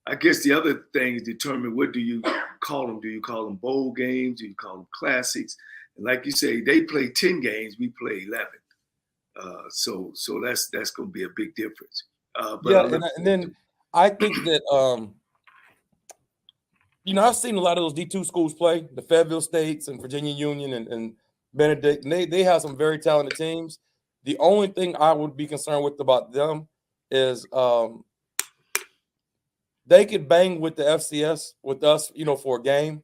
I guess the other thing is determine, what do you call them? Do you call them bowl games? Do you call them classics? And like you say, they play 10 games, we play 11. So that's going to be a big difference. But and then I think that I've seen a lot of those D2 schools play, the Fayetteville States and Virginia Union and Benedict, and they have some very talented teams. The only thing I would be concerned with about them is they could bang with the FCS with us, for a game,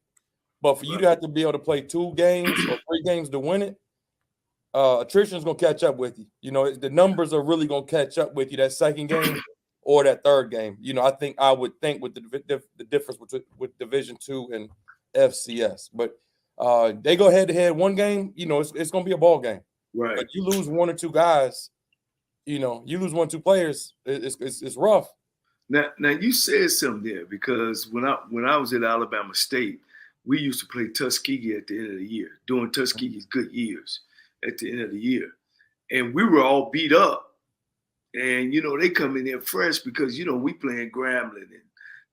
but for you to have to be able to play 2 games or 3 games to win it, attrition is going to catch up with you. The numbers are really going to catch up with you that second game or that third game. I would think with the difference with Division II and FCS, but they go head to head one game, it's going to be a ball game. right. But you lose 1 or 2 guys, you lose 1 or 2 players, it's rough. Now you said something there, because when I was at Alabama State, we used to play Tuskegee at the end of the year, during Tuskegee's good years at the end of the year. And we were all beat up. And, they come in there fresh because, we playing Grambling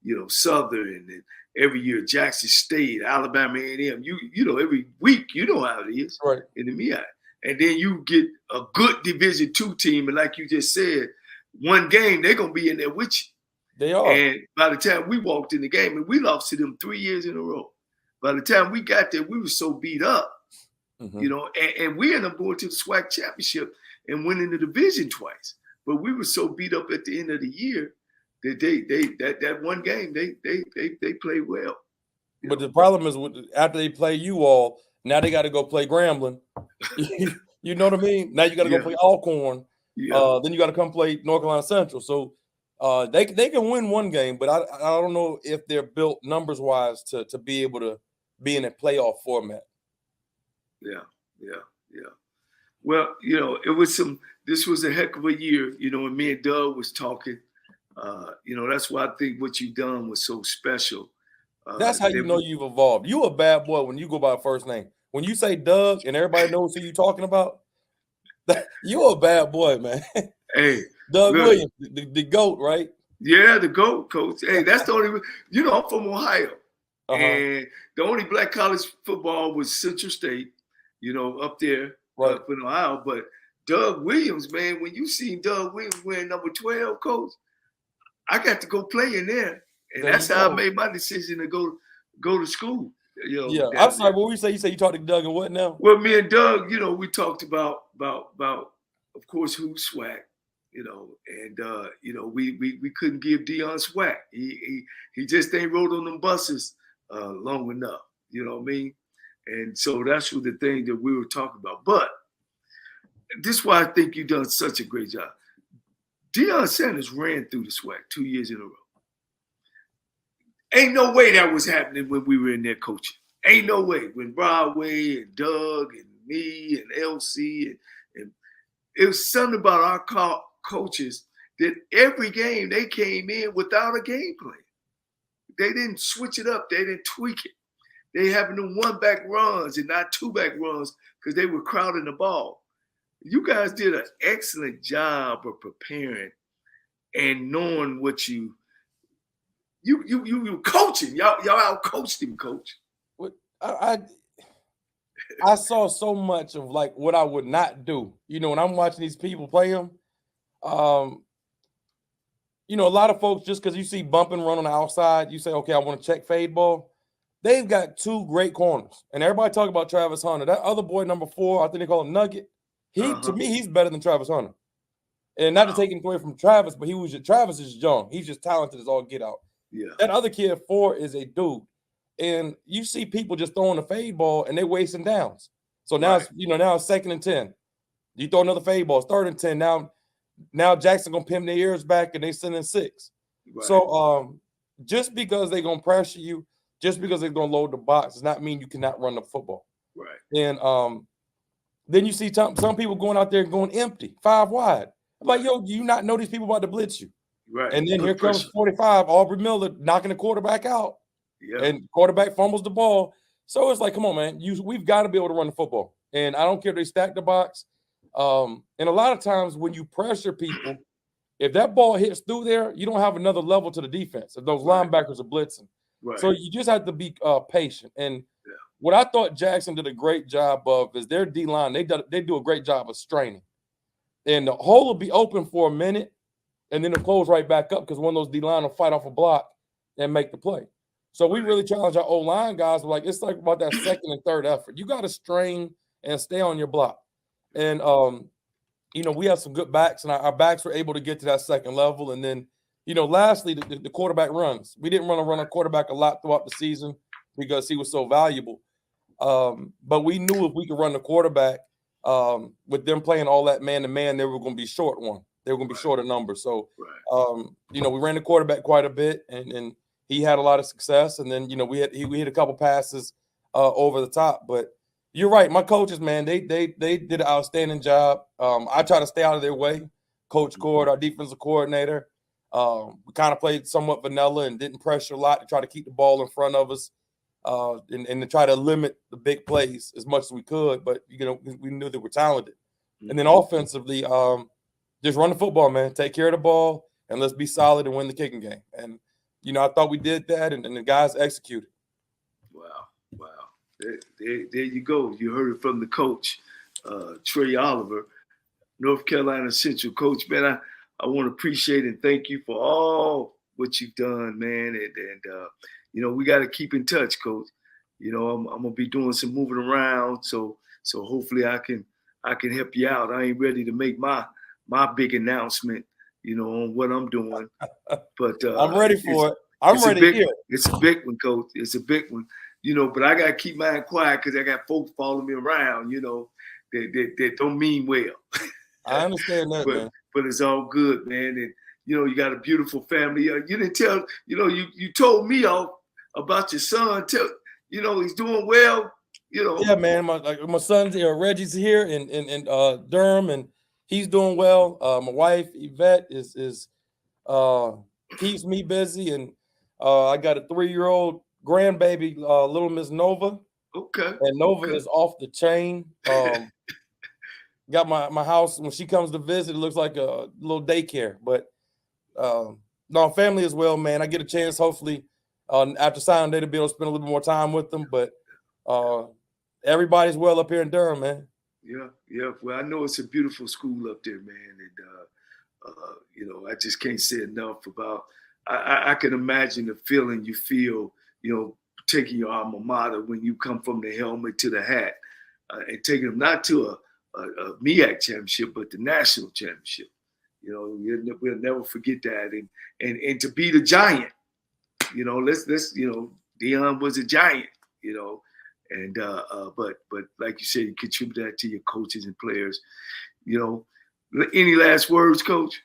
and, Southern, and every year Jackson State, Alabama A&M. Every week, how it is, right, in the MEAC. And then you get a good Division II team, and like you just said, one game, they're going to be in there with you. They are. And by the time we walked in the game, and we lost to them 3 years in a row. By the time we got there, we were so beat up, and we ended up going to the SWAC championship and winning the division twice. But we were so beat up at the end of the year that that one game they played well. But the problem is, after they play you all, now they got to go play Grambling. You know what I mean? Now you got to go play Alcorn. Then you got to come play North Carolina Central. So they can win one game, but I don't know if they're built numbers wise to be able to be in a playoff format. Yeah. Well, this was a heck of a year, and me and Doug was talking. That's why I think what you've done was so special. That's how you know you've evolved. You a bad boy when you go by first name. When you say Doug and everybody knows who you're talking about, you a bad boy, man. Hey, Doug Williams, the GOAT, right? Yeah, the GOAT, coach. Hey, that's the only. I'm from Ohio, and the only black college football was Central State. Up there, right, up in Ohio. But Doug Williams, man, when you seen Doug Williams wearing number 12, coach, I got to go play in there, and that's how I made my decision to go to school. Yeah, I'm sorry. What were you say? You say you talked to Doug and what now? Well, me and Doug, we talked about of course, who's SWAC, and we couldn't give Dion SWAC. He just ain't rode on them buses long enough. You know what I mean? And so that's what the thing that we were talking about. But this is why I think you've done such a great job. Deion Sanders ran through the SWAC 2 years in a row. Ain't no way that was happening when we were in there coaching. Ain't no way. When Broadway and Doug and me and LC and it was something about our coaches that every game they came in without a game plan. They didn't switch it up. They didn't tweak it. They having them 1-back runs and not 2-back runs because they were crowding the ball. You guys did an excellent job of preparing and knowing what you coaching. Y'all out coached him, coach. I saw so much of like what I would not do. When I'm watching these people play them, a lot of folks, just because you see bump and run on the outside, you say, okay, I want to check fade ball. They've got two great corners. And everybody talk about Travis Hunter. That other boy, number 4, I think they call him Nugget. To me, he's better than Travis Hunter. And not to take anything away from Travis, but Travis is young. He's just talented as all get out. Yeah. That other kid, 4, is a dude. And you see people just throwing the fade ball and they're wasting downs. So now it's, now it's 2nd and 10. You throw another fade ball, it's 3rd and 10. Now Jackson gonna pin their ears back and they send in 6. Right. So just because they're gonna pressure you, just because they're gonna load the box, does not mean you cannot run the football. Right. And then you see some people going out there going empty, 5 wide. I'm like, yo, do you not know these people about to blitz you? Right. And then here comes 45, Aubrey Miller knocking the quarterback out. Yeah. And quarterback fumbles the ball. So it's like, come on, man. We've got to be able to run the football. And I don't care if they stack the box. And a lot of times when you pressure people, if that ball hits through there, you don't have another level to the defense. If those linebackers are blitzing. Right. So you just have to be patient. And what I thought Jackson did a great job of is their D-line. They do a great job of straining. And the hole will be open for a minute, and then it'll close right back up because one of those D-line will fight off a block and make the play. So we really challenge our O-line guys. It's like about that 2nd and 3rd effort. You got to strain and stay on your block. And, we have some good backs, and our backs were able to get to that 2nd level. And then, lastly, the quarterback runs. We didn't run a quarterback a lot throughout the season because he was so valuable. But we knew if we could run the quarterback, with them playing all that man-to-man, they were going to be short one. They were going to be short a number. So, we ran the quarterback quite a bit, and he had a lot of success. And then, we hit a couple passes over the top. But you're right. My coaches, man, they did an outstanding job. I try to stay out of their way. Coach Cord, our defensive coordinator, we kind of played somewhat vanilla and didn't pressure a lot to try to keep the ball in front of us. And to try to limit the big plays as much as we could, but we knew they were talented. And then offensively, just run the football, man. Take care of the ball, and let's be solid and win the kicking game. And I thought we did that, and the guys executed. Wow. There you go. You heard it from the coach, Trei Oliver, North Carolina Central coach. Man, I want to appreciate and thank you for all what you've done, man, and we got to keep in touch, Coach. I'm gonna be doing some moving around, so hopefully I can help you out. I ain't ready to make my big announcement, on what I'm doing, but I'm ready for it. I'm ready to hear it. It's a big one, Coach. It's a big one, But I gotta keep mine quiet because I got folks following me around, that don't mean well. I understand that, man. But it's all good, man. And you got a beautiful family. You didn't tell, you told me all about your son. He's doing well. Yeah, man. My son's here. Reggie's here in Durham, and he's doing well. My wife Yvette is keeps me busy, and I got a 3-year-old grandbaby, little Miss Nova. Okay. And Nova is off the chain. Got my house when she comes to visit. It looks like a little daycare, but no, family as well, man. I get a chance, hopefully, after signing day to be able to spend a little more time with them. But everybody's well up here in Durham, man. Yeah. Well, I know it's a beautiful school up there, man, and I just can't say enough about. I can imagine the feeling you feel, taking your alma mater when you come from the helmet to the hat, and taking them not to a MEAC championship, but the national championship. We'll never forget that, and to be the giant. Let's Deion was a giant. And but like you said, you contribute that to your coaches and players. Any last words, Coach?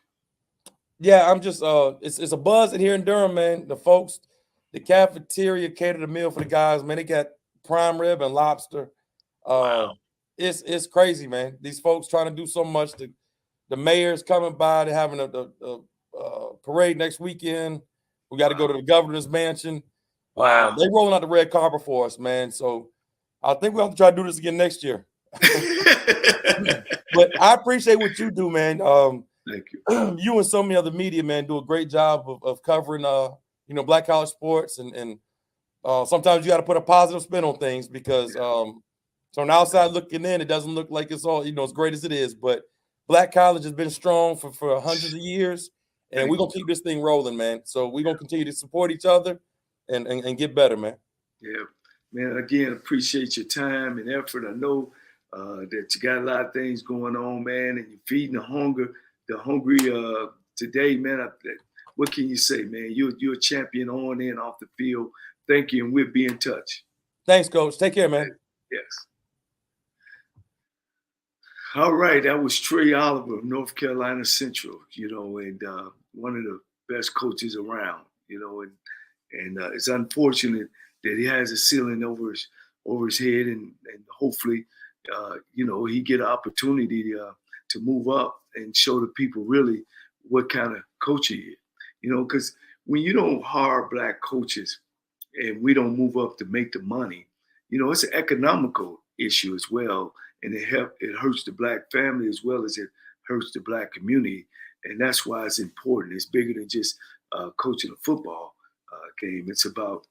Yeah, I'm just it's a buzz in here in Durham, man. The folks, the cafeteria catered a meal for the guys, man. They got prime rib and lobster. Wow. It's crazy, man. These folks trying to do so much. The mayor's coming by. They're having a parade next weekend. We got to go to the governor's mansion. Wow. They rolling out the red carpet for us, man. So I think we'll have to try to do this again next year. But I appreciate what you do, man. Thank you. You and so many other media, man, do a great job of covering, Black college sports. And sometimes you got to put a positive spin on things because from the outside looking in, it doesn't look like it's all, as great as it is. But Black college has been strong for hundreds of years. And we're going to keep this thing rolling, man. So we're going to continue to support each other and get better, man. Yeah, man, again, appreciate your time and effort. I know that you got a lot of things going on, man, and you're feeding the hungry today, man. What can you say, man? You're a champion on and off the field. Thank you, and we'll be in touch. Thanks, Coach. Take care, man. Yes. All right, that was Trei Oliver of North Carolina Central, and one of the best coaches around, and it's unfortunate that he has a ceiling over his head, and hopefully, he get an opportunity to move up and show the people really what kind of coach he is, because when you don't hire black coaches and we don't move up to make the money, it's an economical issue as well. And it hurts the black family as well as it hurts the black community. And that's why it's important. It's bigger than just coaching a football game. It's about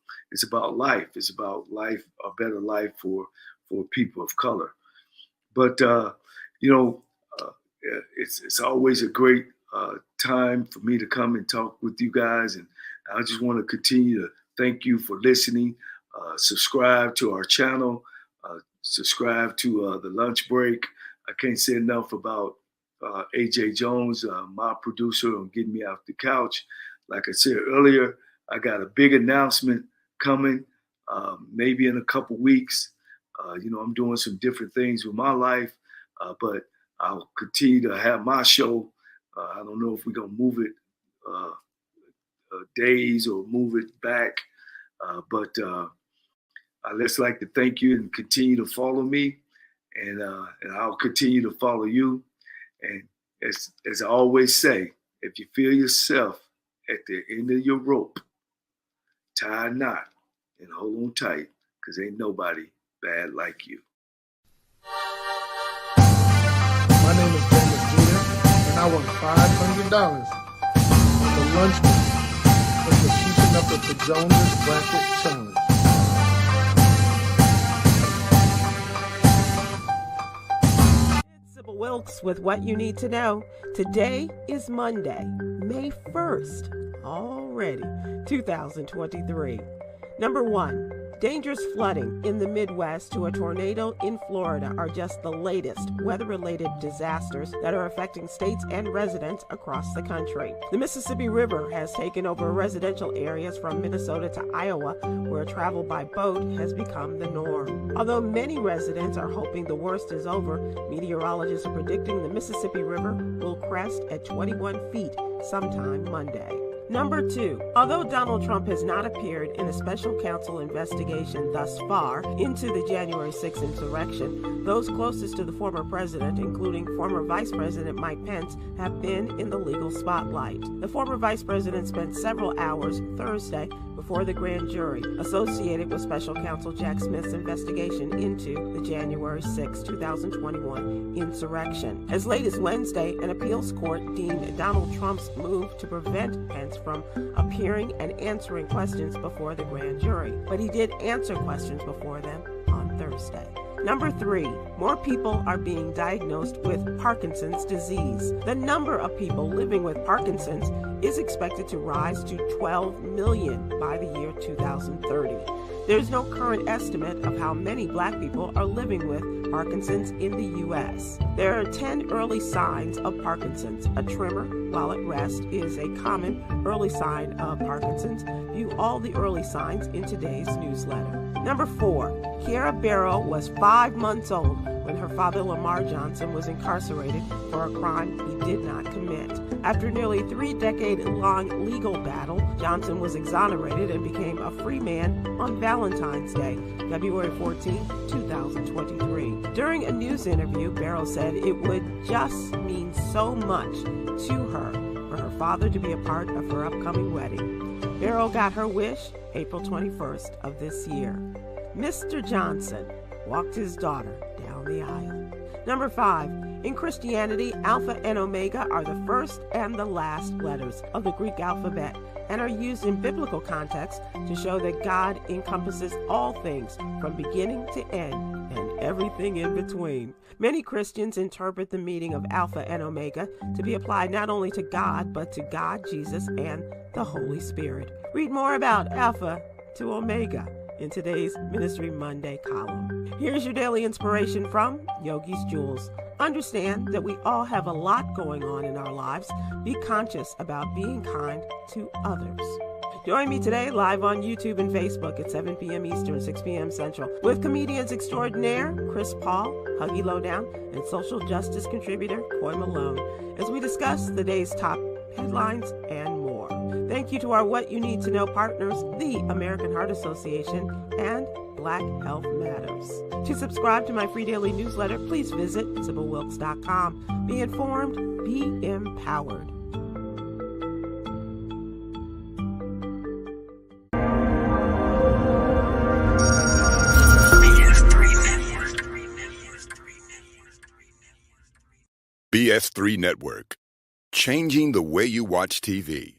life. It's about life, a better life for people of color. But, it's always a great time for me to come and talk with you guys. And I just want to continue to thank you for listening. Subscribe to our channel. Subscribe to The Lunch Break. I can't say enough about AJ Jones, my producer, on getting me off the couch. Like I said earlier, I got a big announcement coming, maybe in a couple weeks. I'm doing some different things with my life, but I'll continue to have my show. I don't know if we're going to move it days or move it back, but I'd just like to thank you and continue to follow me, and I'll continue to follow you. And as I always say, if you feel yourself at the end of your rope, tie a knot and hold on tight, because ain't nobody bad like you. My name is James Jeter, and I won $500 on the lunch break for keeping up with the Jonas Bracket Challenge. Wilkes with what you need to know. Today is Monday, May 1st, already 2023. Number 1, dangerous flooding in the Midwest to a tornado in Florida are just the latest weather-related disasters that are affecting states and residents across the country. The Mississippi River has taken over residential areas from Minnesota to Iowa, where travel by boat has become the norm. Although many residents are hoping the worst is over, meteorologists are predicting the Mississippi River will crest at 21 feet sometime Monday. Number 2, although Donald Trump has not appeared in a special counsel investigation thus far into the January 6th insurrection, those closest to the former president, including former Vice President Mike Pence, have been in the legal spotlight. The former vice president spent several hours Thursday before the grand jury associated with special counsel Jack Smith's investigation into the January 6, 2021 insurrection. As late as Wednesday, an appeals court deemed Donald Trump's move to prevent Pence from appearing and answering questions before the grand jury, but he did answer questions before them on Thursday. Number 3, more people are being diagnosed with Parkinson's disease. The number of people living with Parkinson's is expected to rise to 12 million by the year 2030. There's no current estimate of how many Black people are living with Parkinson's in the U.S. There are 10 early signs of Parkinson's. A tremor while at rest is a common early sign of Parkinson's. View all the early signs in today's newsletter. Number 4, Kiara Barrow was 5 months old when her father Lamar Johnson was incarcerated for a crime he did not commit. After nearly 3-decade-long legal battle, Johnson was exonerated and became a free man on Valentine's Day, February 14, 2023. During a news interview, Barrow said it would just mean so much to her for her father to be a part of her upcoming wedding. Barrow got her wish April 21st of this year. Mr. Johnson walked his daughter down the aisle. Number 5, in Christianity, Alpha and Omega are the first and the last letters of the Greek alphabet and are used in biblical context to show that God encompasses all things from beginning to end and everything in between. Many Christians interpret the meaning of Alpha and Omega to be applied not only to God, but to God, Jesus, and the Holy Spirit. Read more about Alpha to Omega in today's Ministry Monday column. Here's your daily inspiration from Yogi's Jewels. Understand that we all have a lot going on in our lives. Be conscious about being kind to others. Join me today live on YouTube and Facebook at 7 p.m. Eastern, 6 p.m. Central with comedians extraordinaire Chris Paul, Huggy Lowdown, and social justice contributor Coy Malone as we discuss the day's top headlines and more. Thank you to our What You Need to Know partners, the American Heart Association and Black Health Matters. To subscribe to my free daily newsletter, please visit SibylWilkes.com. Be informed, be empowered. BS3 Network, changing the way you watch TV.